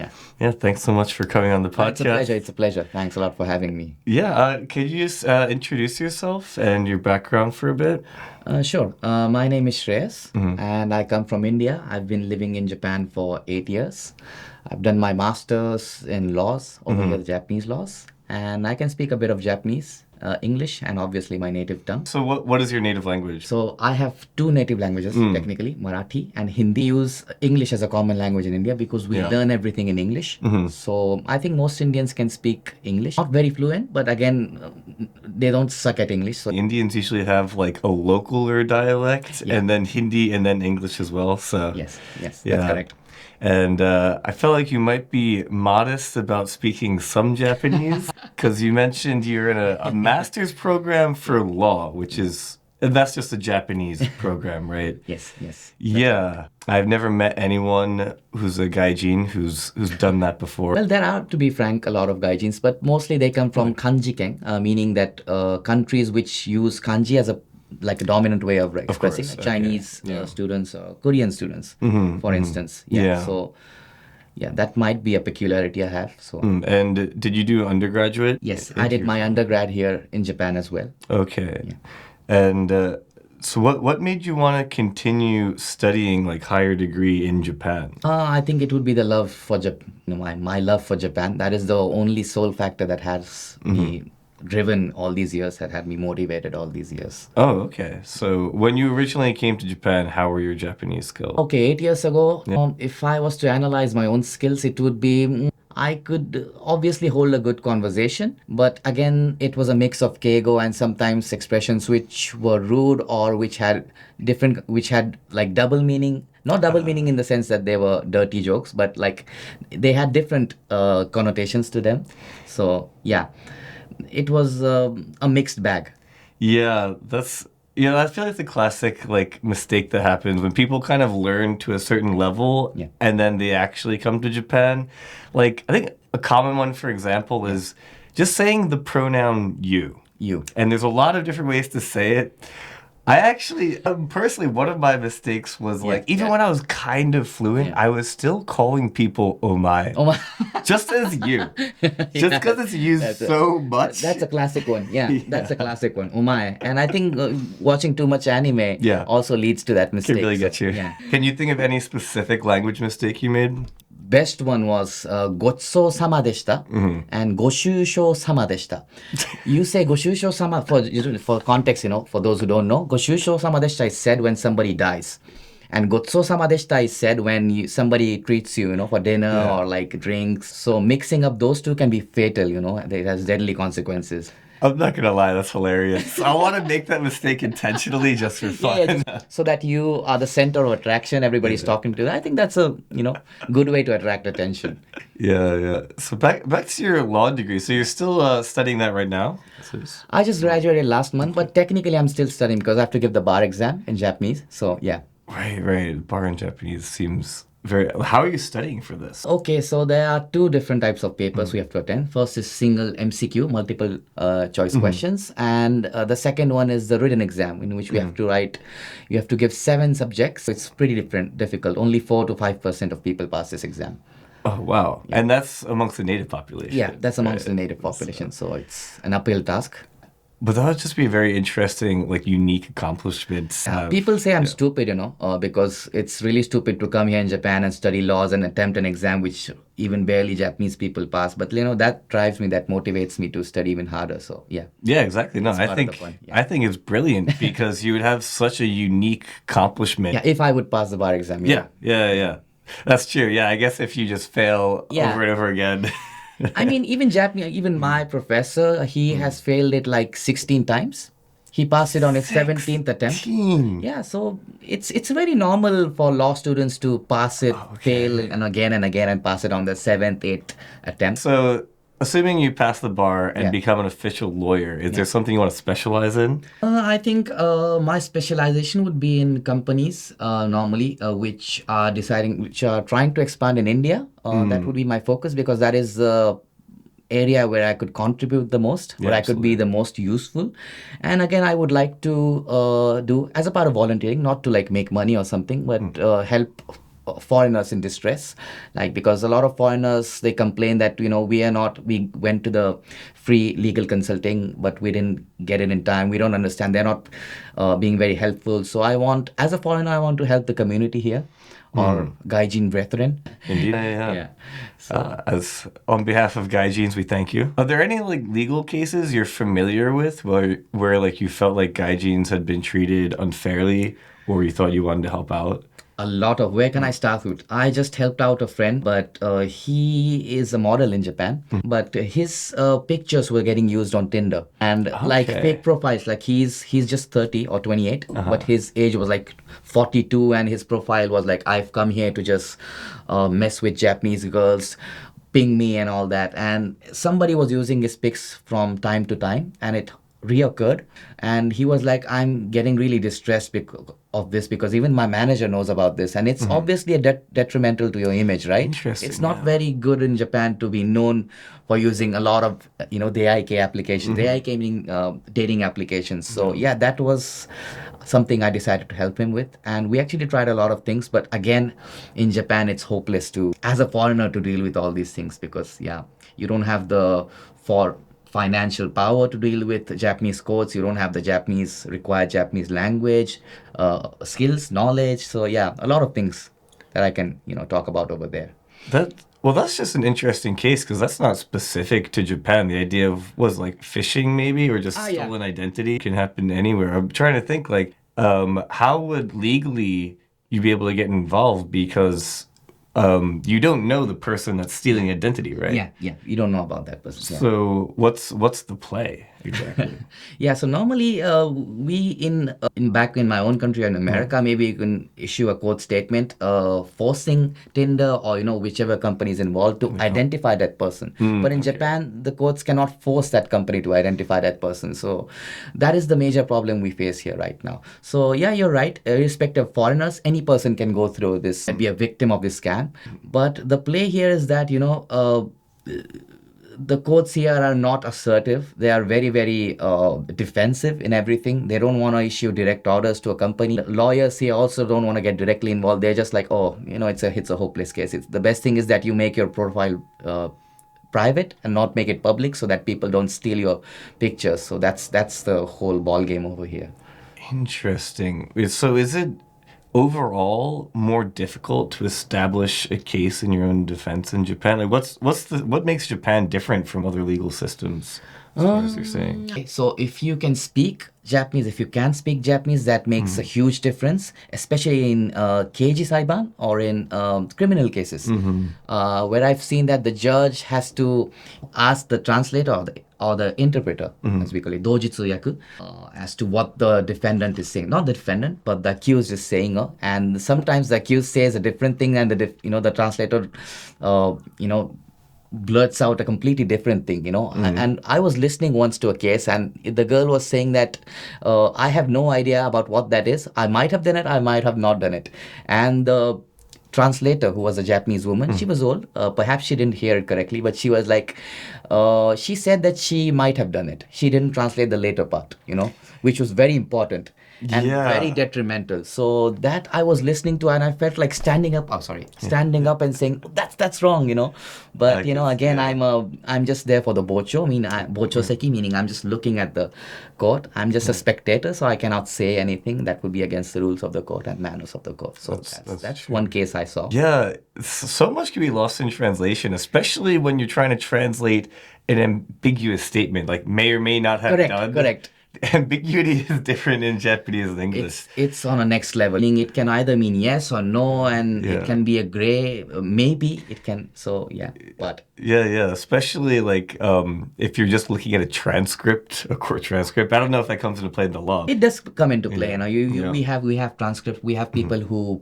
Yeah. Yeah, thanks so much for coming on the podcast. It's a pleasure. It's a pleasure. Thanks a lot for having me. Yeah, could you just introduce yourself and your background for a bit? Sure. My name is Shreyas, and I come from India. I've been living in Japan for 8 years. I've done my master's in laws over here, the Japanese laws, and I can speak a bit of Japanese, English, and obviously my native tongue. So what is your native language? So I have two native languages, technically, Marathi and Hindi. We use English as a common language in India because we learn everything in English. So I think most Indians can speak English. Not very fluent, but again, they don't suck at English. So Indians usually have like a localer dialect and then Hindi and then English as well. So yes, that's yeah. correct. And I felt like you might be modest about speaking some Japanese because you mentioned you're in a master's program for law, which is, and that's just a Japanese program, right? Yes. Yeah. I've never met anyone who's a gaijin who's done that before. Well, there are, to be frank, a lot of gaijins, but mostly they come from kanji-ken, meaning that countries which use kanji as a dominant way of expressing. course, Chinese okay. Yeah. Students, Korean students, for instance. Yeah. So, yeah, that might be a peculiarity I have. So, And did you do undergraduate? yes, I did my undergrad here in Japan as well. Okay. And so what made you want to continue studying like higher degree in Japan? I think it would be the love for Japan, my love for Japan. That is the only sole factor that has me driven all these years, that had me motivated all these years. Oh, okay. So when you originally came to Japan, how were your Japanese skills? Okay, 8 years ago, if I was to analyze my own skills, it would be I could obviously hold a good conversation, but again, it was a mix of keigo and sometimes expressions which were rude or which had like double meaning. Not double meaning in the sense that they were dirty jokes, but like they had different connotations to them. So yeah, it was a mixed bag. Yeah, I feel like the classic like mistake that happens when people kind of learn to a certain level and then they actually come to Japan. Like I think a common one, for example, is just saying the pronoun you. You. And there's a lot of different ways to say it. I actually, personally, one of my mistakes was even when I was kind of fluent, I was still calling people omae. Just as you. Just because it's used so much. That's a classic one. Yeah, that's a classic one. Omae. And I think watching too much anime also leads to that mistake. Can really get you. Yeah. Can you think of any specific language mistake you made? Best one was gotsou sama deshita and goshusho sama deshita. You say goshusho sama for context, for those who don't know. Goshusho sama deshita is said when somebody dies. And gotsou sama deshita is said when somebody treats you, for dinner or like drinks. So mixing up those two can be fatal, It has deadly consequences. I'm not going to lie, that's hilarious. I want to make that mistake intentionally just for fun. So that you are the center of attraction, everybody's talking to you. I think that's a, good way to attract attention. Yeah. So back to your law degree. So you're still studying that right now? I just graduated last month, but technically I'm still studying because I have to give the bar exam in Japanese. So, yeah. Right. Bar in Japanese seems very... How are you studying for this? Okay, so there are two different types of papers we have to attend. First is single MCQ, multiple choice questions. And the second one is the written exam, in which we have to write... You have to give 7 subjects. So it's pretty difficult. Only 4 to 5% of people pass this exam. Oh, wow. Yeah. And that's amongst the native population. Yeah, that's amongst the native population. So it's an uphill task. But that would just be a very interesting, unique accomplishment. People say I'm stupid, because it's really stupid to come here in Japan and study laws and attempt an exam which even barely Japanese people pass. But, that drives me, that motivates me to study even harder. So, yeah. Yeah, exactly. No, I think it's brilliant because you would have such a unique accomplishment. Yeah, if I would pass the bar exam. Yeah. That's true. Yeah, I guess if you just fail over and over again... I mean, even my professor, he has failed it like 16 times. He passed it on his 17th attempt. Yeah, so it's very normal for law students to pass it, fail and again and pass it on the 7th, 8th attempt. So, assuming you pass the bar and become an official lawyer, is there something you want to specialize in? I think my specialization would be in companies normally which are trying to expand in India. That would be my focus because that is the area where I could contribute the most, where I could be the most useful. And again, I would like to do as a part of volunteering, not to make money or something, but help foreigners in distress, like because a lot of foreigners, they complain that we went to the free legal consulting but we didn't get it in time, we don't understand, they're not being very helpful. So as a foreigner, I want to help the community here, or gaijin brethren. Indeed. Yeah. Yeah. As on behalf of gaijins, we thank you. Are there any like legal cases you're familiar with where like you felt like gaijins had been treated unfairly, or you thought you wanted to help out? A lot of. Where can I start with? I just helped out a friend, but he is a model in Japan. But his pictures were getting used on Tinder, and like fake profiles. Like he's just 30 or 28, but his age was like 42, and his profile was like, I've come here to just mess with Japanese girls, ping me and all that. And somebody was using his pics from time to time, and it reoccurred. And he was like, I'm getting really distressed of this, because even my manager knows about this, and it's obviously a detrimental to your image, right? Interesting. It's not very good in Japan to be known for using a lot of the AIK applications. The AIK meaning dating applications. So yeah, that was something I decided to help him with, and we actually tried a lot of things. But again, in Japan, it's hopeless as a foreigner to deal with all these things, because you don't have the financial power to deal with Japanese courts. You don't have the required Japanese language, skills, knowledge. So yeah, a lot of things that I can talk about over there. That's just an interesting case, because that's not specific to Japan. The idea was like phishing maybe, or just stolen identity can happen anywhere. I'm trying to think like how would legally you be able to get involved, because you don't know the person that's stealing identity, right? Yeah, you don't know about that person. Yeah. So what's the play exactly? So normally back in my own country in America, maybe you can issue a court statement forcing Tinder or whichever company is involved to identify that person. But in Japan, the courts cannot force that company to identify that person. So that is the major problem we face here right now. So yeah, you're right. Irrespective of foreigners, any person can go through this and be a victim of this scam. But the play here is that the courts here are not assertive. They are very, very defensive in everything. They don't want to issue direct orders to a company. Lawyers here also don't want to get directly involved. They're just like, it's a hopeless case. The best thing is that you make your profile private and not make it public, so that people don't steal your pictures. So that's the whole ball game over here. Interesting. So is it overall more difficult to establish a case in your own defense in Japan? Like what makes Japan different from other legal systems, as far as you're saying? So if you can speak Japanese, that makes a huge difference, especially in keiji saiban or in criminal cases, where I've seen that the judge has to ask the translator or the interpreter, as we call it, dojitsuyaku, as to what the defendant is saying. Not the defendant, but the accused is saying. And sometimes the accused says a different thing, and the translator, blurts out a completely different thing, And I was listening once to a case, and the girl was saying that I have no idea about what that is. I might have done it, I might have not done it. And the translator, who was a Japanese woman, she was old. Perhaps she didn't hear it correctly, but she was like, she said that she might have done it. She didn't translate the later part, which was very important and very detrimental. So that I was listening to, and I felt like standing up and saying, that's wrong, But again, I'm just there for the bocho. Bocho seki, meaning I'm just looking at the court. I'm just a spectator, so I cannot say anything that would be against the rules of the court and manners of the court. So that's one case I saw. Yeah, so much can be lost in translation, especially when you're trying to translate an ambiguous statement, like may or may not have done. Correct. Ambiguity is different in Japanese and English. It's on a next level. It can either mean yes or no, and it can be a gray, maybe it can. So yeah, but especially like if you're just looking at a court transcript. I don't know if that comes into play in the law. It does come into play. We have transcripts. We have people who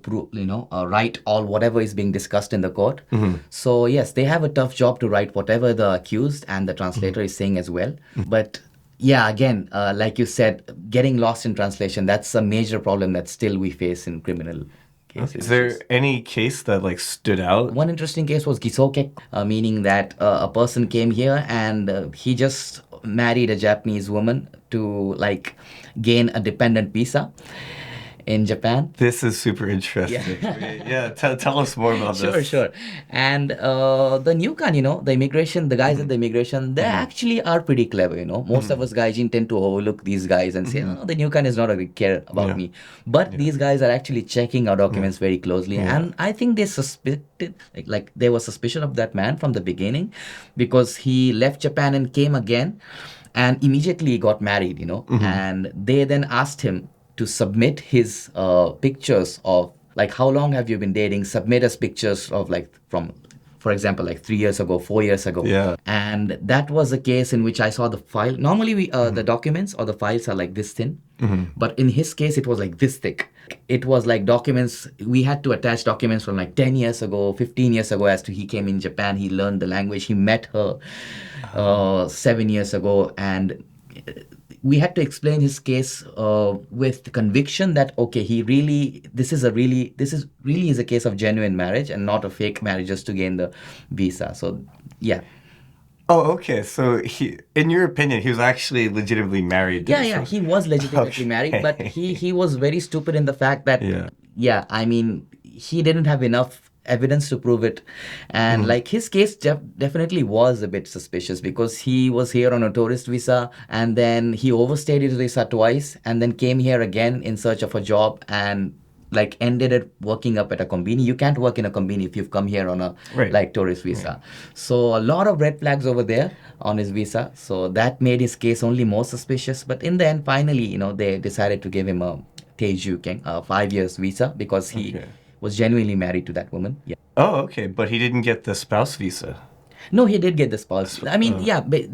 write all whatever is being discussed in the court. So yes, they have a tough job to write whatever the accused and the translator is saying as well. But yeah, again, like you said, getting lost in translation, that's a major problem that still we face in criminal cases. Is there any case that stood out? One interesting case was gisoke, meaning that a person came here and he just married a Japanese woman to gain a dependent visa. in Japan. This is super interesting. Yeah, tell us more about this. Sure. And the Newcan, the immigration, the guys at the immigration, they actually are pretty clever, Most of us gaijin tend to overlook these guys and say, oh, the Newcan is not a big care about me. But these guys are actually checking our documents very closely. And I think they suspected, like they were suspicious of that man from the beginning because he left Japan and came again and immediately got married, And they then asked him to submit his pictures of like how long have you been dating, submit us pictures of like from, for example, like 3 years ago, 4 years ago. Yeah. And that was the case in which I saw the file. Normally we the documents or the files are like this thin, but in his case it was like this thick. It was like documents, we had to attach documents from like 10 years ago, 15 years ago as to he came in Japan, he learned the language, he met her 7 years ago, and we had to explain his case with conviction that okay, this is really is a case of genuine marriage and not a fake marriage just to gain the visa. So yeah. Oh, okay. So in your opinion, he was actually legitimately married. Yeah, he was legitimately married, but he was very stupid in the fact that I mean, he didn't have enough evidence to prove it, and like his case definitely was a bit suspicious because he was here on a tourist visa and then he overstayed his visa twice and then came here again in search of a job and like ended up working up at a combini. You can't work in a combini if you've come here on a like tourist visa. So a lot of red flags over there on his visa, so that made his case only more suspicious. But in the end, finally, they decided to give him a Teju Keng, a 5 years visa because he was genuinely married to that woman. Yeah. Oh, okay. But he didn't get the spouse visa. No, he did get the spouse. I mean,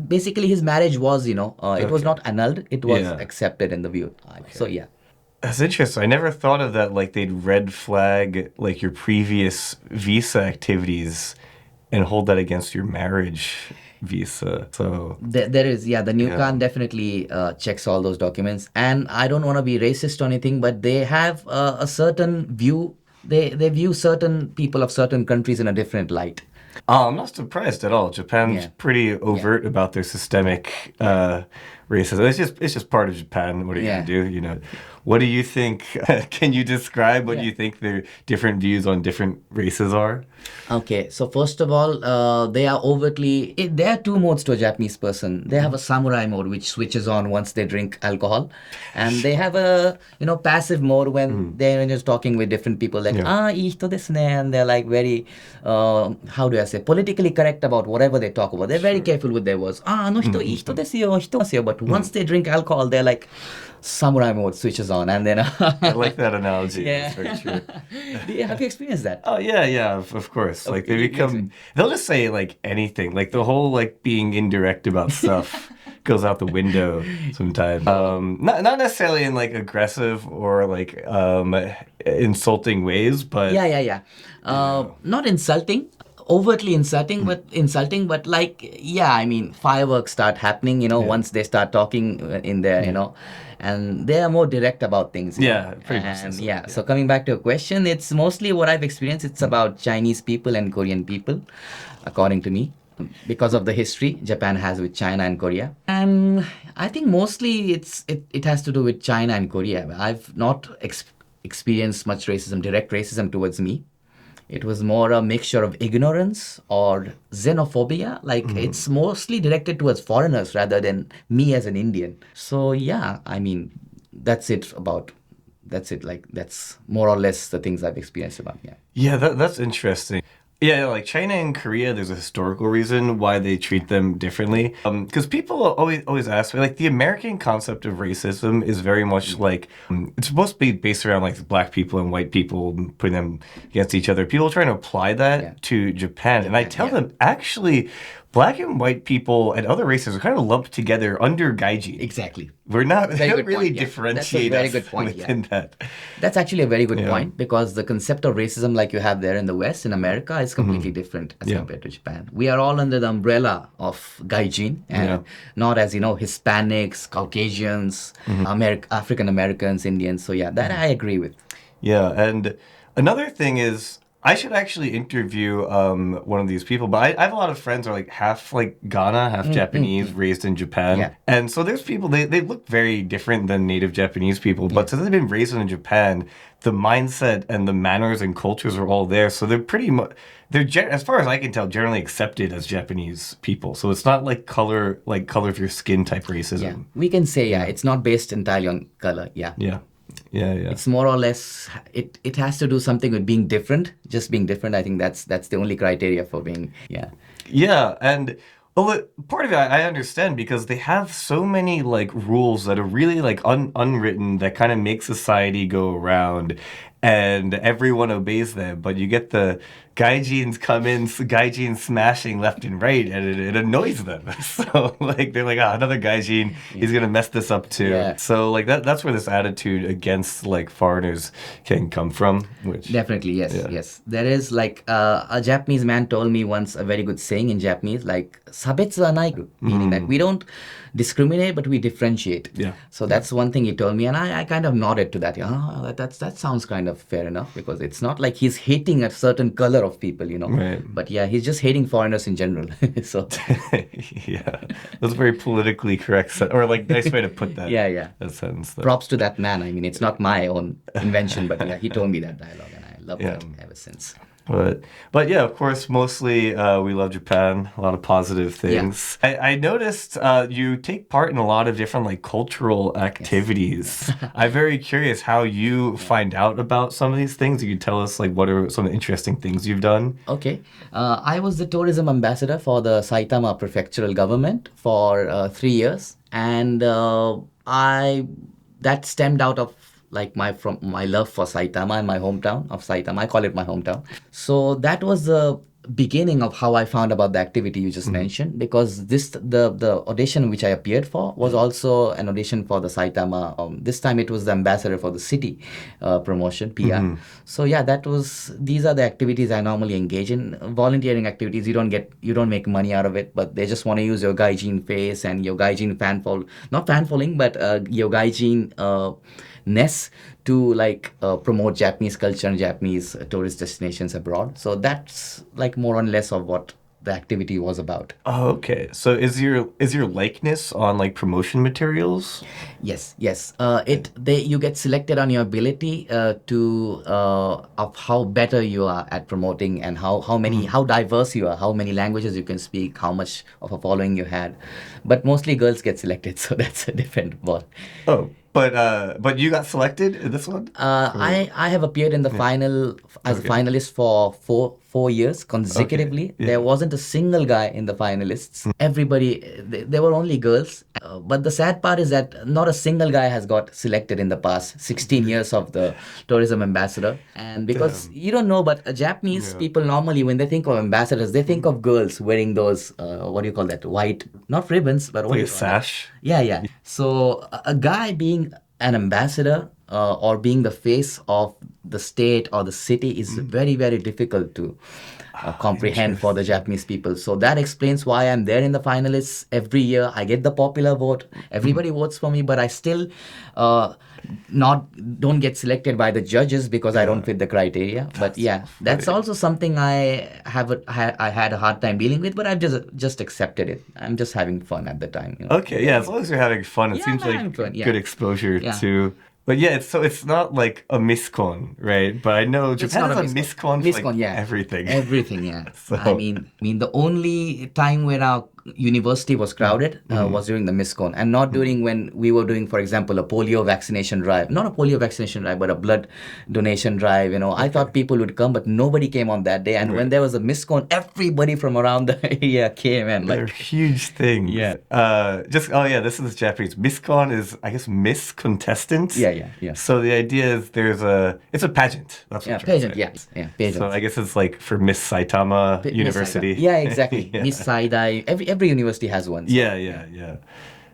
basically his marriage was, it was not annulled. It was accepted in the view. So, yeah. That's interesting. I never thought of that, like they'd red flag like your previous visa activities and hold that against your marriage visa. So there is, the Newcan definitely checks all those documents. And I don't want to be racist or anything, but they have a certain view. They view certain people of certain countries in a different light. I'm not surprised at all. Japan's pretty overt about their systemic racism. It's just part of Japan. What are you gonna do? What do you think? Can you describe what you think their different views on different races are? Okay, so first of all, they are overtly. There are two modes to a Japanese person. They have a samurai mode, which switches on once they drink alcohol, and they have a passive mode when they're just talking with different people, like ii hito desu ne, and they're like very how do I say, politically correct about whatever they talk about. They're very careful with their words. Ano hito ii hito desu yo, hito desu yo. But once they drink alcohol, they're like samurai mode switches on, and then I like that analogy. Yeah. That's very true. Have you experienced that? Oh yeah, of course. Like they they'll just say like anything. Like the whole like being indirect about stuff goes out the window sometimes. Not necessarily in like aggressive or like insulting ways, but not insulting. Overtly insulting, but like, I mean, fireworks start happening, once they start talking in there, and they are more direct about things. Pretty much. And so coming back to your question, it's mostly what I've experienced. It's about Chinese people and Korean people, according to me, because of the history Japan has with China and Korea. And I think mostly it has to do with China and Korea. I've not experienced much racism, direct racism towards me. It was more a mixture of ignorance or xenophobia. Like it's mostly directed towards foreigners rather than me as an Indian. So I mean, that's it. Like that's more or less the things I've experienced about. Yeah, that's interesting. Yeah, like China and Korea, there's a historical reason why they treat them differently. Because people always ask me, like, the American concept of racism is very much like, it's supposed to be based around, like, black people and white people, putting them against each other. People trying to apply that to Japan. And I tell them, actually, black and white people and other races are kind of lumped together under gaijin. Exactly. They don't really point. differentiate That's a very good point. within that. That's actually a very good point, because the concept of racism like you have there in the West, in America, is completely different as compared to Japan. We are all under the umbrella of gaijin, and not as, Hispanics, Caucasians, African Americans, Indians. So that I agree with. Yeah, and another thing is, I should actually interview one of these people, but I have a lot of friends who are like half like Ghana, half Japanese, raised in Japan. Yeah. And so there's people, they look very different than native Japanese people, but since they've been raised in Japan, the mindset and the manners and cultures are all there. So they're pretty much, as far as I can tell, generally accepted as Japanese people. So it's not like color of your skin type racism. Yeah, we can say, it's not based entirely on color. Yeah. Yeah. Yeah, yeah. It's more or less, it has to do something with being different, just being different. I think that's the only criteria for being, Yeah, and well, part of it I understand because they have so many like rules that are really like unwritten that kind of make society go around, and everyone obeys them. But you get the gaijins come in, gaijins smashing left and right, and it annoys them. So like they're like, another gaijin, he's gonna mess this up too. Yeah. So like that's where this attitude against like foreigners can come from. Which Definitely, yes, yes. There is like a Japanese man told me once a very good saying in Japanese, like sabetsu wa nai, meaning that we don't discriminate, but we differentiate. Yeah. So that's one thing he told me, and I kind of nodded to that. That sounds kind of fair enough, because it's not like he's hating a certain color of people, Right. But yeah, he's just hating foreigners in general. So yeah, that's a very politically correct or like nice way to put that. Yeah. That sentence. Though. Props to that man. I mean, it's not my own invention, but yeah, he told me that dialogue, and I loved it ever since. But yeah, of course, mostly we love Japan. A lot of positive things. Yeah. I noticed you take part in a lot of different like cultural activities. Yes. I'm very curious how you find out about some of these things. You can tell us like what are some of the interesting things you've done. Okay, I was the tourism ambassador for the Saitama prefectural government for 3 years, and that stemmed out of like my love for Saitama and my hometown of Saitama. I call it my hometown. So that was the beginning of how I found about the activity you just mentioned, because the audition which I appeared for was also an audition for the Saitama. This time it was the ambassador for the city promotion, PR. So yeah, these are the activities I normally engage in. Volunteering activities, you don't make money out of it, but they just want to use your gaijin face and your gaijin not fan following, but your gaijin ness to like promote Japanese culture and Japanese tourist destinations abroad. So that's like more or less of what the activity was about. Oh, okay. So is your likeness on like promotion materials? Yes. You get selected on your ability of how better you are at promoting, and how diverse you are, how many languages you can speak, how much of a following you had. But mostly girls get selected, so that's a different ball. Oh. But you got selected in this one? I have appeared in the final as a finalist for four years consecutively. Okay. Yeah. There wasn't a single guy in the finalists. Everybody, there were only girls. But the sad part is that not a single guy has got selected in the past 16 years of the tourism ambassador. And because you don't know, but Japanese people normally, when they think of ambassadors, they think of girls wearing those, what do you call that? White, not ribbons, but what like a sash? Yeah. So a guy being an ambassador or being the face of the state or the city is very, very difficult to comprehend for the Japanese people. So that explains why I'm there in the finalists every year. I get the popular vote. Everybody votes for me, but I still don't get selected by the judges because I don't fit the criteria. But yeah, that's also something I had a hard time dealing with, but I've just accepted it. I'm just having fun at the time. Okay, yeah, as long as you're having fun, it seems like good exposure to. But yeah, it's not like a miscon, right? But I know Japan has a miscon for like everything. Everything, yeah. So. I mean, the only time when our university was crowded was during the miscon, and not during when we were doing, for example, a polio vaccination drive. Not a polio vaccination drive, but a blood donation drive. I thought people would come, but nobody came on that day. And when there was a miscon, everybody from around the area came. And they're huge things. Yeah. This is Japanese. Miscon is, I guess, Miss Contestant. Yeah. So the idea is it's a pageant. That's what pageant. Yeah, pageant. So I guess it's like for Miss Saitama University. Yeah, exactly. Miss Saidai. Every university has one. So. Yeah.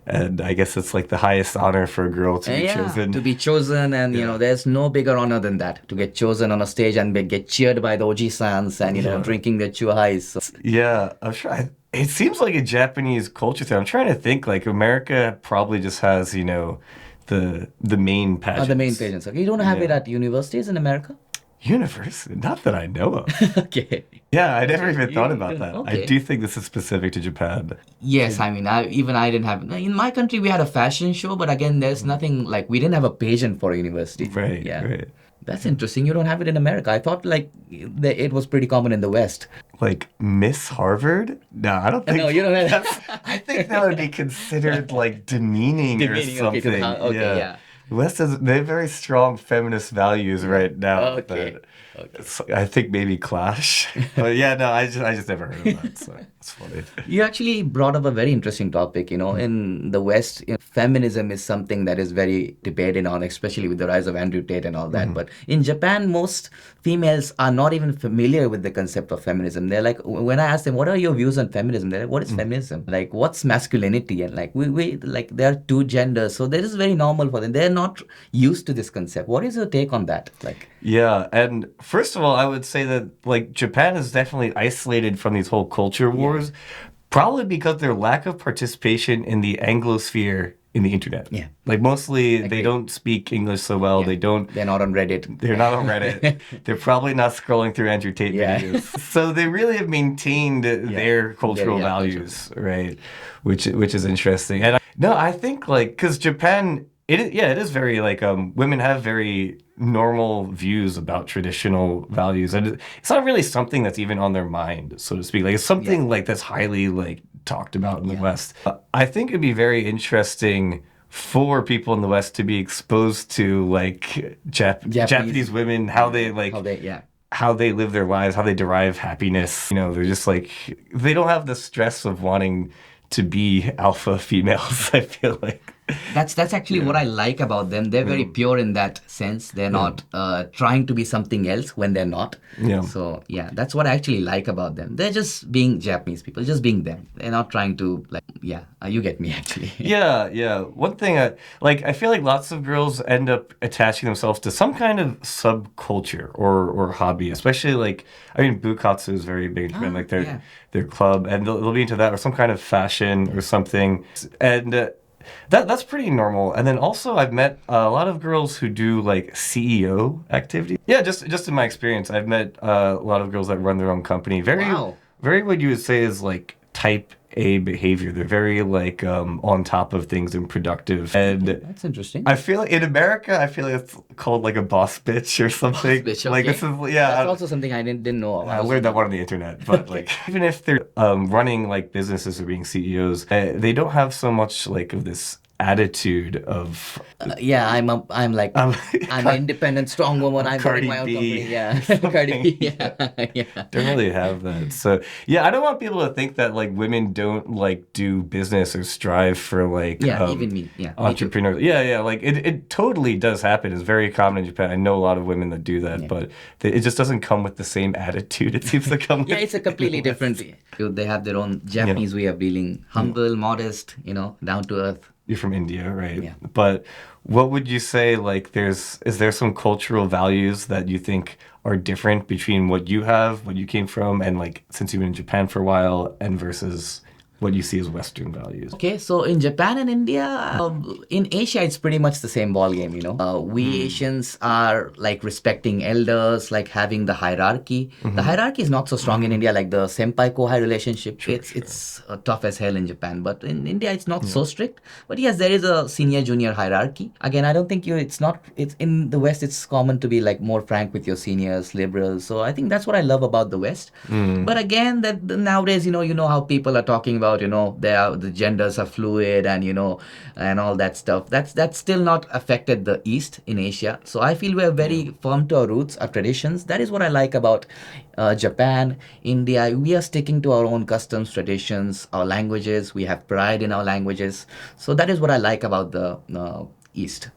And I guess it's like the highest honor for a girl to be chosen. To be chosen, and there's no bigger honor than that. To get chosen on a stage and get cheered by the oji-sans and drinking the chuhais. So. Yeah, I'm sure. It seems like a Japanese culture thing. I'm trying to think. Like America probably just has the main pageants. The main pageants. Okay, you don't have it at universities in America? Universe? Not that I know of. Okay. Yeah, I never even thought You about don't- that. I okay. do think this is specific to Japan. Yes, I mean, I didn't have in my country we had a fashion show, but again, there's nothing like we didn't have a pageant for university. Right, Yeah, right. that's interesting. You don't have it in America. I thought like it was pretty common in the West. Like Miss Harvard? No, I don't think No, you don't have. that's, I think that would be considered like demeaning, Demeaning, or okay, to the something. okay, yeah. The West has they have very strong feminist values right now. Okay, That okay. I think maybe clash. But yeah, no, I just never heard of that. So it's funny. You actually brought up a very interesting topic. In the West, feminism is something that is very debated on, especially with the rise of Andrew Tate and all that. But in Japan, most females are not even familiar with the concept of feminism. They're like, when I ask them, what are your views on feminism? They're like, what is feminism? Like, what's masculinity? And like, we like, there are two genders. So that is very normal for them. They're not used to this concept. What is your take on that? Like, Yeah, and first of all, I would say that like Japan is definitely isolated from these whole culture wars, probably because of their lack of participation in the Anglosphere in the internet. Yeah. Like mostly they Agree. don't speak English so well. They don't. they're not on Reddit. They're not on Reddit. They're probably not scrolling through Andrew Tate Yeah. videos. So they really have maintained their cultural Yeah, values, right? Which is interesting. And I think like because Japan, it is very like women have very normal views about traditional values, and it's not really something that's even on their mind, so to speak. Like it's something like that's highly like talked about in the West. I think it'd be very interesting for people in the West to be exposed to like Japanese women, how they like how they live their lives, how they derive happiness. They're just like they don't have the stress of wanting to be alpha females. I feel like That's actually what I like about them. They're very pure in that sense. They're not trying to be something else when they're not. Yeah. So yeah, that's what I actually like about them. They're just being Japanese people, just being them. They're not trying to like you get me actually. Yeah. One thing, I feel like lots of girls end up attaching themselves to some kind of subculture or hobby, especially like, I mean, Bukatsu is very big in Japan, like their club, and they'll be into that or some kind of fashion or something. And that's pretty normal. And then also I've met a lot of girls who do like CEO activity. Yeah, just in my experience, I've met a lot of girls that run their own company. Very what you would say is like type A behavior. They're very like on top of things and productive. And That's interesting. I feel like in America, I feel like it's called like a boss bitch or something. Boss bitch, Like okay. this is That's also something I didn't know. I learned that one on the internet, but like even if they're running like businesses or being CEOs, they don't have so much like of this attitude of I'm an independent, strong woman. I'm running my own company. Yeah, Cardi B. Yeah. don't really have that. So yeah, I don't want people to think that like women don't like do business or strive for like even me. Yeah, entrepreneurs. Yeah. Like it totally does happen. It's very common in Japan. I know a lot of women that do that, but it just doesn't come with the same attitude. It seems to come. Yeah, it's a completely different. They have their own Japanese way of dealing. Humble, modest. Down to earth. You're from India, right? Yeah. But what would you say, like, is there some cultural values that you think are different between what you have, what you came from, and, like, since you've been in Japan for a while, and versus what you see as Western values? Okay, so in Japan and India, in Asia, it's pretty much the same ballgame, We Asians are like respecting elders, like having the hierarchy. The hierarchy is not so strong in India, like the senpai-kohai relationship. It's tough as hell in Japan. But in India, it's not so strict. But yes, there is a senior-junior hierarchy. Again, I don't think it's in the West, it's common to be like more frank with your seniors, liberals. So I think that's what I love about the West. But again, that nowadays, you know how people are talking about, the genders are fluid and, and all that stuff. That's still not affected the East in Asia. So I feel we're very firm to our roots, our traditions. That is what I like about Japan, India. We are sticking to our own customs, traditions, our languages. We have pride in our languages. So that is what I like about the East.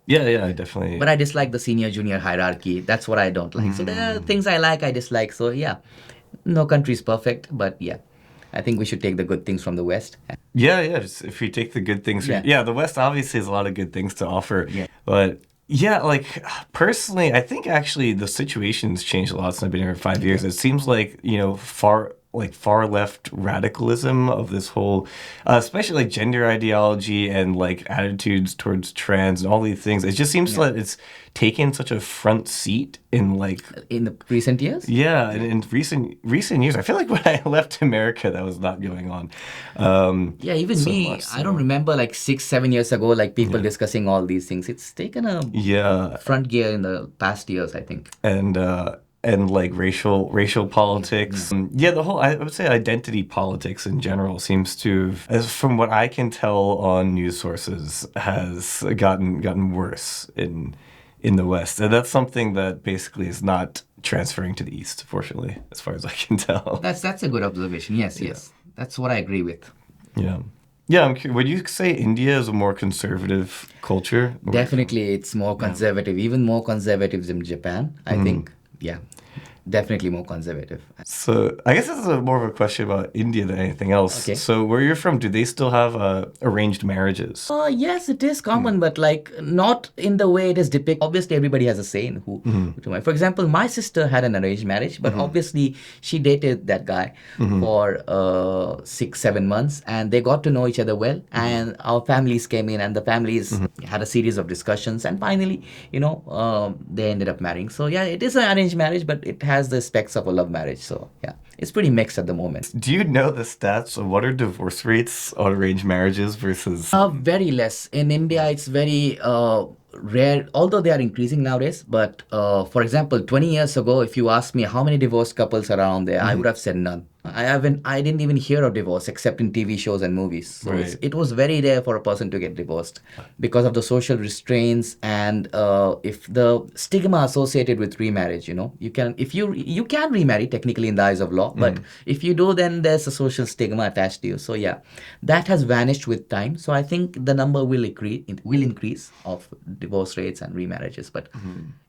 Yeah, I definitely. But I dislike the senior-junior hierarchy. That's what I don't like. So there are things I like, I dislike. So yeah, no country is perfect, but yeah. I think we should take the good things from the West. Yeah. Just if we take the good things, the West obviously has a lot of good things to offer. Yeah. But yeah, like personally, I think actually the situation's changed a lot since I've been here for 5 years. It seems like like far left radicalism of this whole, especially like gender ideology and like attitudes towards trans and all these things. It just seems that it's taken such a front seat in like in the recent years. Yeah, in recent years. I feel like when I left America, that was not going on. Even so me, much so. I don't remember like 6-7 years ago, like people discussing all these things. It's taken a front gear in the past years, I think. And like racial politics. The whole, I would say, identity politics in general seems to, as from what I can tell on news sources, has gotten worse in the West. And that's something that basically is not transferring to the East, fortunately, as far as I can tell. That's a good observation. Yes. That's what I agree with. Yeah, I'm curious. Would you say India is a more conservative culture? Definitely, it's more conservative, even more conservative than Japan, I think. Yeah, definitely more conservative. So I guess this is more of a question about India than anything else. Okay. So where you're from, do they still have arranged marriages? Yes, it is common, but like not in the way it is depicted. Obviously, everybody has a say in who to marry. For example, my sister had an arranged marriage, but obviously she dated that guy for 6-7 months, and they got to know each other well. And our families came in, and the families had a series of discussions, and finally, they ended up marrying. So yeah, it is an arranged marriage, but it has the specs of a love marriage. So yeah, it's pretty mixed at the moment. Do you know the stats of what are divorce rates on arranged marriages versus? Very less. In India, it's very rare, although they are increasing nowadays. But for example, 20 years ago, if you asked me how many divorced couples are around there, I would have said none. I didn't even hear of divorce except in TV shows and movies. So it was very rare for a person to get divorced because of the social restraints and if the stigma associated with remarriage. You can remarry technically in the eyes of law, but if you do, then there's a social stigma attached to you. So yeah, that has vanished with time. So I think the number will increase of divorce rates and remarriages. But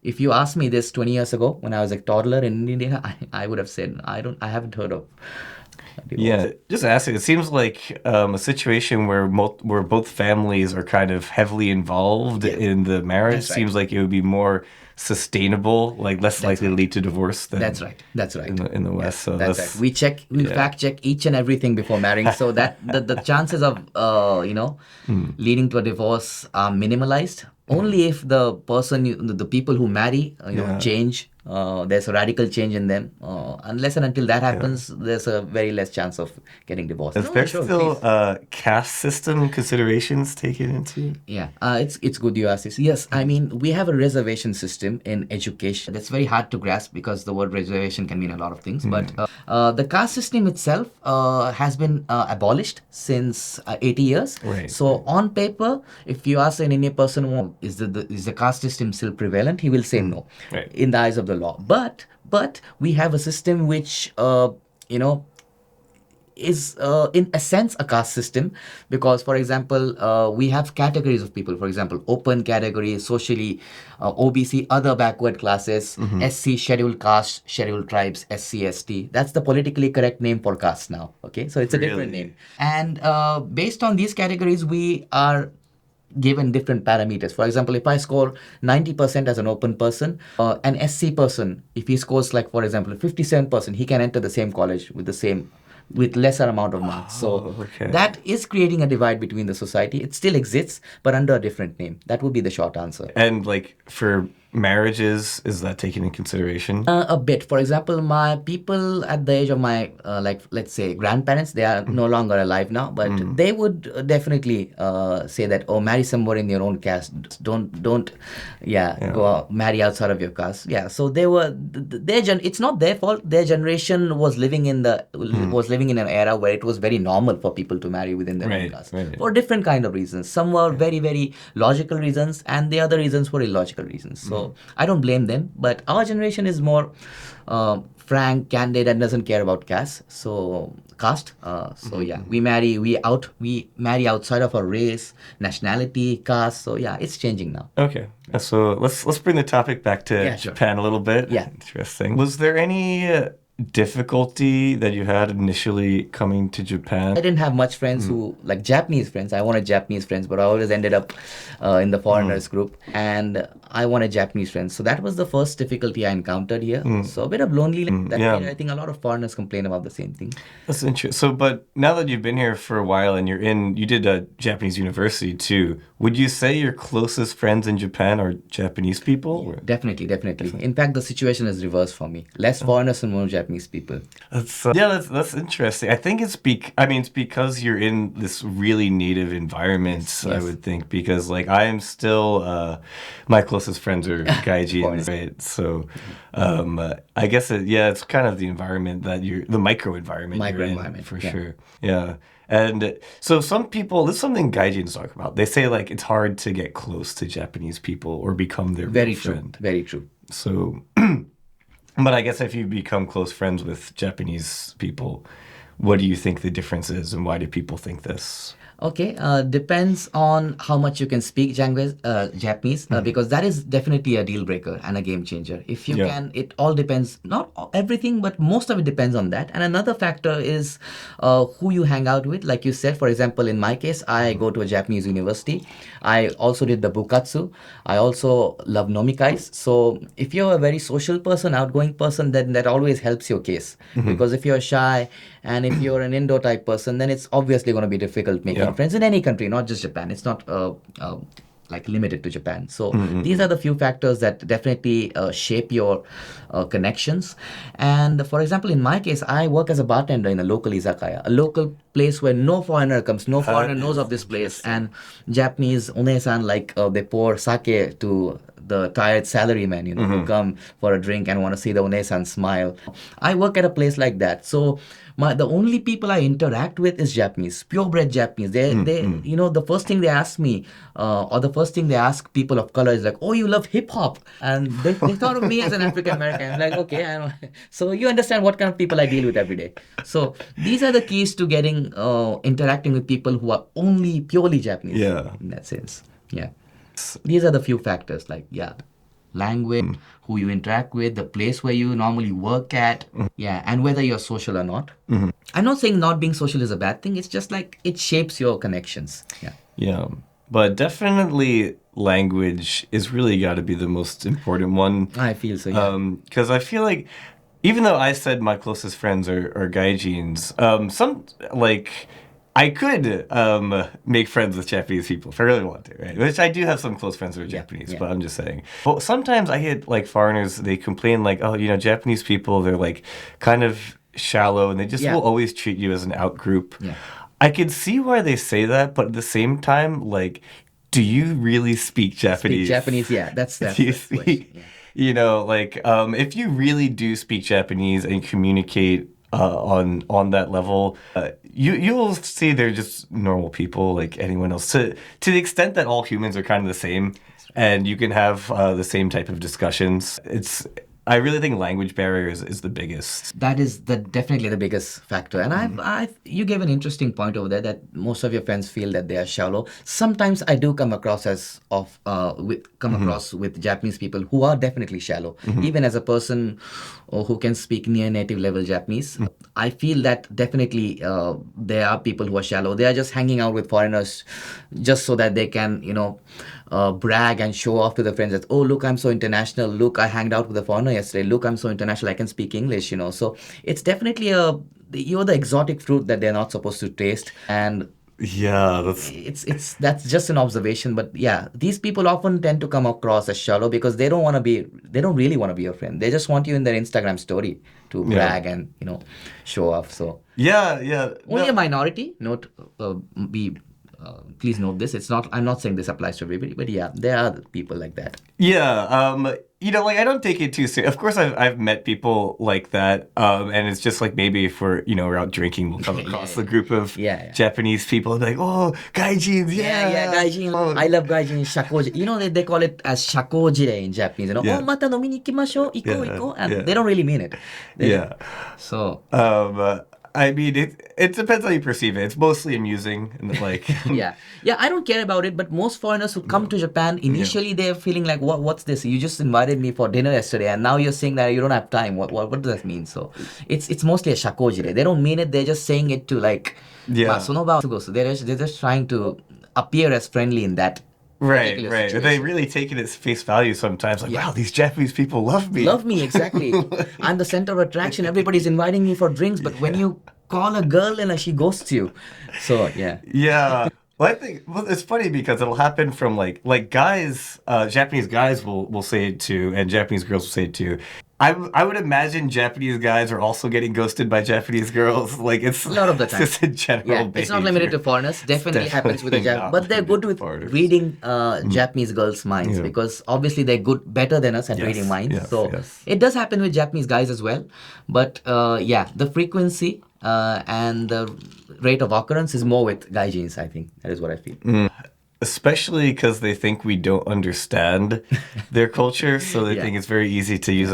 if you asked me this 20 years ago when I was a toddler in India, I would have said I haven't heard of. Yeah, just asking. It seems like a situation where both families are kind of heavily involved in the marriage. That's right. Seems like it would be more sustainable, like less likely to lead to divorce than That's right. in the West. So that's right. We fact check each and everything before marrying, so that the chances of leading to a divorce are minimalized. Only if the people who marry change. There's a radical change in them. Unless and until that happens, there's a very less chance of getting divorced. Is there still caste system considerations taken into? Yeah, it's good you asked this. Yes, I mean, we have a reservation system in education. That's very hard to grasp because the word reservation can mean a lot of things. But the caste system itself has been abolished since 80 years. Right. So on paper, if you ask an Indian person, is the caste system still prevalent? He will say no. Right. In the eyes of the law. But we have a system which is in a sense a caste system, because for example we have categories of people. For example, open category, socially OBC, other backward classes, SC, scheduled caste, scheduled tribes, SC, ST. That's the politically correct name for caste now. Okay, so it's a different name, and based on these categories we are given different parameters. For example, if I score 90% as an open person, an SC person, if he scores like, for example, 57%, he can enter the same college with lesser amount of marks. So that is creating a divide between the society. It still exists, but under a different name. That would be the short answer. And like for marriages, is that taken in consideration? A bit. For example, my people at the age of my, let's say, grandparents, they are no longer alive now, but they would definitely say that, marry someone in your own caste. Don't go out, marry outside of your caste. Yeah. So they were, it's not their fault. Their generation was living in an era where it was very normal for people to marry within their own caste for different kind of reasons. Some were very, very logical reasons, and the other reasons were illogical reasons. So I don't blame them, but our generation is more frank, candid, and doesn't care about caste. We marry outside of our race, nationality, caste. So yeah, it's changing now. Okay, so let's bring the topic back to Japan a little bit. Yeah, interesting. Was there any difficulty that you had initially coming to Japan? I didn't have much friends who, like Japanese friends. I wanted Japanese friends, but I always ended up in the foreigners group. And I wanted Japanese friends. So that was the first difficulty I encountered here. So a bit of loneliness. I think a lot of foreigners complain about the same thing. That's interesting. So, but now that you've been here for a while and you did a Japanese university too, would you say your closest friends in Japan are Japanese people? Yeah, definitely. In fact, the situation is reversed for me. Less foreigners and more Japanese people. That's interesting. I think it's because you're in this really native environment. Yes. I would think, because like I am still my closest friends are gaijins, right? So I guess it's kind of the environment that the microenvironment you're in, for sure. Yeah. And so some people, this is something gaijins talk about. They say like it's hard to get close to Japanese people or become their real friend. Very true. So, but I guess if you become close friends with Japanese people, what do you think the difference is, and why do people think this? Okay, depends on how much you can speak Japanese, because that is definitely a deal breaker and a game changer. If you can, it all depends, not everything, but most of it depends on that. And another factor is who you hang out with. Like you said, for example, in my case, I go to a Japanese university. I also did the bukatsu. I also love nomikais. So if you're a very social person, outgoing person, then that always helps your case. Because if you're shy and if you're an indoor type person, then it's obviously going to be difficult making friends in any country, not just Japan. It's not like limited to Japan. So these are the few factors that definitely shape your connections. And for example, in my case, I work as a bartender in a local izakaya, a local place where no foreigner comes, no foreigner knows of this place. And Japanese one-san, like they pour sake to the tired salarymen, who come for a drink and want to see the one-san smile. I work at a place like that. So the only people I interact with is Japanese, purebred Japanese. They the first thing they ask me, or the first thing they ask people of color is like, "Oh, you love hip hop," and they thought of me as an African American. I'm like, okay, I know. So you understand what kind of people I deal with every day. So these are the keys to getting interacting with people who are only purely Japanese. Yeah. In that sense. Yeah. These are the few factors, like language, who you interact with, the place where you normally work at, and whether you're social or not. I'm not saying not being social is a bad thing. It's just like it shapes your connections. Yeah, but definitely language is really got to be the most important one. I feel so. Yeah. Because I feel like, even though I said my closest friends are gaijins, I could make friends with Japanese people if I really want to, right? Which I do have some close friends who are Japanese, but I'm just saying. But sometimes I get like foreigners, they complain like, oh, Japanese people, they're like kind of shallow and they just will always treat you as an out group. Yeah. I could see why they say that, but at the same time, like, do you really speak Japanese? Speak Japanese, that's the question. If you really do speak Japanese and communicate on that level, you'll see they're just normal people like anyone else. To the extent that all humans are kind of the same, and you can have the same type of discussions. I really think language barrier is the biggest. That is definitely the biggest factor. And you gave an interesting point over there that most of your friends feel that they are shallow. Sometimes I do come across with Japanese people who are definitely shallow. Even as a person who can speak near native level Japanese, I feel that definitely there are people who are shallow. They are just hanging out with foreigners just so that they can, brag and show off to the friends that, oh, look, I'm so international. Look, I hanged out with a foreigner yesterday. Look, I'm so international. I can speak English, So it's definitely you're the exotic fruit that they're not supposed to taste. And that's just an observation. But these people often tend to come across as shallow because they don't really want to be your friend. They just want you in their Instagram story to brag and, show off. So only a minority, please note this. I'm not saying this applies to everybody, but there are people like that. I don't take it too seriously. Of course, I've met people like that, and it's just like maybe if we're out drinking, we'll come across a group of Japanese people and be like, oh, gaijins, gaijin. Oh. I love gaijin, shakoji. They call it as shakoji in Japanese. Oh, mata nomi ni ikimashou, iko. And they don't really mean it. So. I mean, it depends how you perceive it. It's mostly amusing and like Yeah, yeah, I don't care about it, but most foreigners who come to Japan, initially they're feeling like, what's this? You just invited me for dinner yesterday, and now you're saying that you don't have time. What does that mean? So it's mostly a shakojire. They don't mean it. They're just saying it to like, Yeah. sonoba sugosu. They're just trying to appear as friendly in that Right, particular right. situation. They really take it as face value sometimes. Like, wow, these Japanese people love me. Love me, exactly. I'm the center of attraction. Everybody's inviting me for drinks, but when you call a girl and she ghosts you. So yeah. Yeah. Well, I think it's funny because it'll happen from like guys, Japanese guys will say it too, and Japanese girls will say it too. I would imagine Japanese guys are also getting ghosted by Japanese girls. Like it's A lot of the time. It's just a general Yeah, behavior. it's not limited to foreigners. Definitely happens with the definitely Japanese, not but they're good limited with to foreigners. reading Japanese girls' minds because obviously they're better than us at Yes, reading minds. yes, So yes. it does happen with Japanese guys as well. But yeah, the frequency and the rate of occurrence is more with gaijins. I think that is what I feel. Especially because they think we don't understand their culture, so they Yeah. think it's very easy to use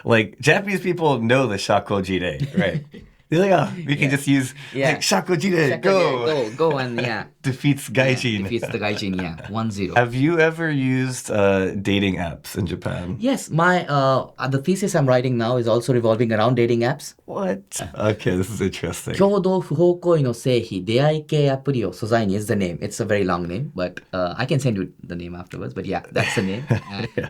like Japanese people know the shakojire, right? They're like, oh, we can just use like shakojire, go, and yeah. defeats gaijin. Defeats the gaijin, yeah, 1-0. Have you ever used dating apps in Japan? Yes, my the thesis I'm writing now is also revolving around dating apps. What? Okay, this is interesting. 共同不法行為の成否出会い系アプリを素材に is the name. It's a very long name, but I can send you the name afterwards. But yeah, that's the name.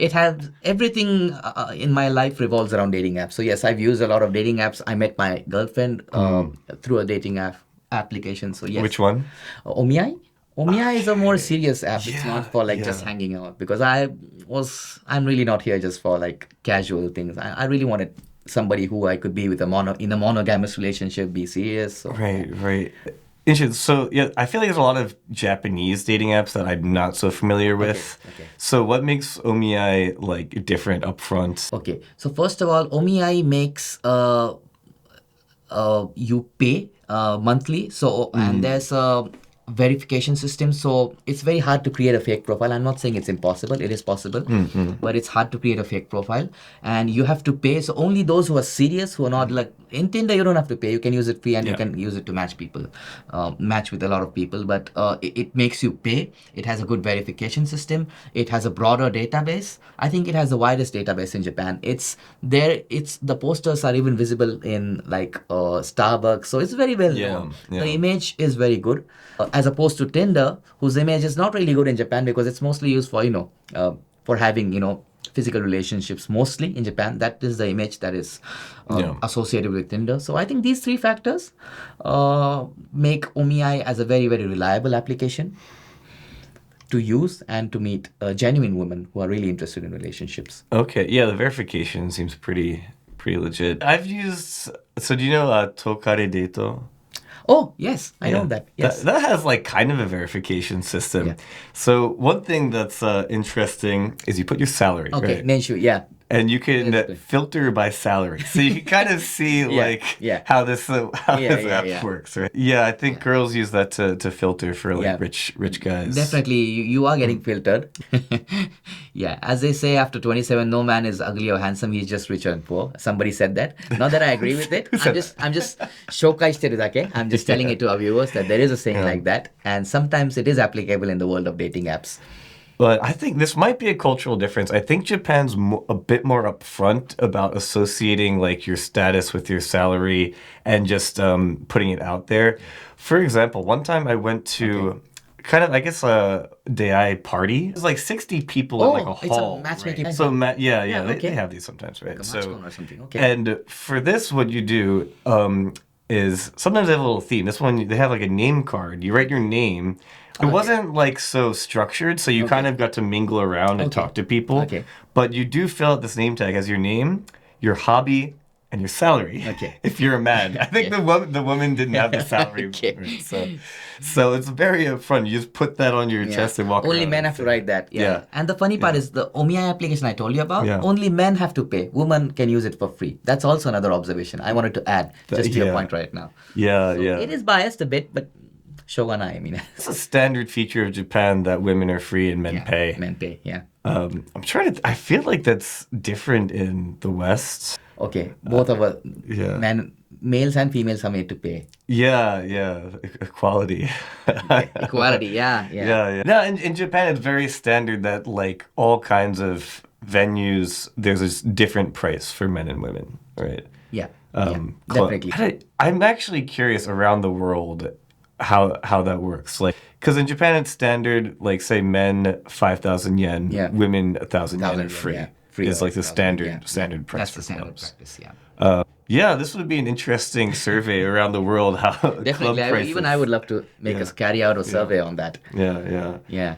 It has everything in my life revolves around dating apps. So yes, I've used a lot of dating apps. I met my girlfriend through a dating application. So yes. Which one? Omiai? Omiai is a more serious app. It's Yeah, not for like just hanging out because I'm really not here just for like casual things. I really wanted somebody who I could be with in a monogamous relationship, be serious. So. Right. Interesting. So yeah, I feel like there's a lot of Japanese dating apps that I'm not so familiar with. Okay. So what makes Omiai like different up front? Okay, so first of all, Omiai makes you pay monthly. So and there's a verification system. So it's very hard to create a fake profile. I'm not saying it's impossible. It is possible, but it's hard to create a fake profile, and you have to pay. So only those who are serious, who are not like in Tinder, you don't have to pay. You can use it free, and you can use it to match people, match with a lot of people. But it makes you pay. It has a good verification system. It has a broader database. I think it has the widest database in Japan. It's there. It's the posters are even visible in like Starbucks. So it's very well known. The image is very good. As opposed to Tinder, whose image is not really good in Japan because it's mostly used for, for having, physical relationships mostly in Japan. That is the image that is associated with Tinder. So I think these three factors make Omiai as a very, very reliable application to use and to meet genuine women who are really interested in relationships. Okay, yeah, the verification seems pretty legit. I've used. So do you know Tokare Deto? Oh, yes, I know that. Yes. That has like kind of a verification system. Yeah. So one thing that's interesting is you put your salary. Okay, right? Nenshu, yeah. And you can filter by salary. So you can kind of see how this app works, right? Yeah, I think girls use that to filter for like rich guys. Definitely, you are getting filtered. Yeah, as they say, after 27, no man is ugly or handsome. He's just rich and poor. Somebody said that. Not that I agree with it. I'm just shokai shiteru dake. I'm just telling it to our viewers that there is a saying like that, and sometimes it is applicable in the world of dating apps. But I think this might be a cultural difference. I think Japan's a bit more upfront about associating like your status with your salary and just putting it out there. For example, one time I went to kind of, I guess, a day party. It was like 60 people in like a hall. It's a matchmaking. Right? So they have these sometimes, right? Like a or something. Okay. And for this, what you do is sometimes they have a little theme. This one, they have like a name card. You write your name. It wasn't like so structured, so you kind of got to mingle around and talk to people. Okay. But you do fill out this name tag as your name, your hobby, and your salary. Okay. If you're a man. I think the woman didn't have the salary. Okay. So it's very upfront. You just put that on your chest and walk around. Only men have to write that. Yeah. And the funny part is the Omiai application I told you about, only men have to pay. Women can use it for free. That's also another observation I wanted to add just to your point right now. Yeah. It is biased a bit, but shogunai, I mean. It's a standard feature of Japan that women are free and men pay. Men pay, yeah. I feel like that's different in the West. Okay, both of us, men males and females are made to pay. Yeah, equality. Equality, yeah. Yeah. No, in Japan, it's very standard that like all kinds of venues, there's this different price for men and women, right? Yeah, Definitely. I'm actually curious around the world how that works. Like, because in Japan it's standard, like say men 5,000 yen, women 1,000 yen are free. Free is like the standard price. That's for the standard clubs. practice, yeah. Yeah, this would be an interesting survey around the world. How Definitely, club prices. even I would love to carry out a survey on that. Yeah. Yeah.